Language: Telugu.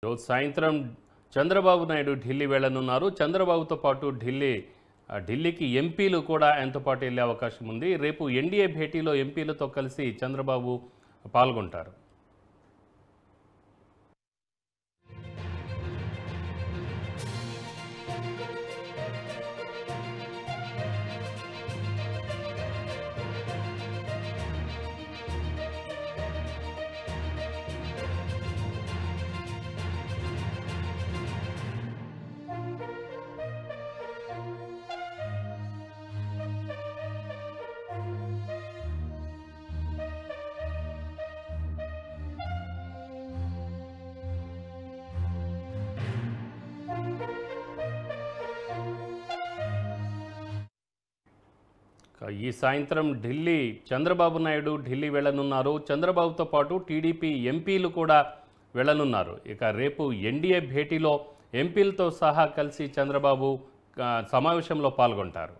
రోజు సాయంత్రం చంద్రబాబు నాయుడు ఢిల్లీ వెళ్లనున్నారు. చంద్రబాబుతో పాటు ఢిల్లీకి ఎంపీలు కూడా ఆయనతో పాటు వెళ్లే అవకాశం ఉంది. రేపు ఎన్డీఏ భేటీలో ఎంపీలతో కలిసి చంద్రబాబు పాల్గొంటారు. ఈ సాయంత్రం చంద్రబాబు నాయుడు ఢిల్లీ వెళ్లనున్నారు. చంద్రబాబుతో పాటు టీడీపీ ఎంపీలు కూడా వెళ్లనున్నారు. ఇక రేపు ఎన్డీఏ భేటీలో ఎంపీలతో సహా కలిసి చంద్రబాబు సమావేశంలో పాల్గొంటారు.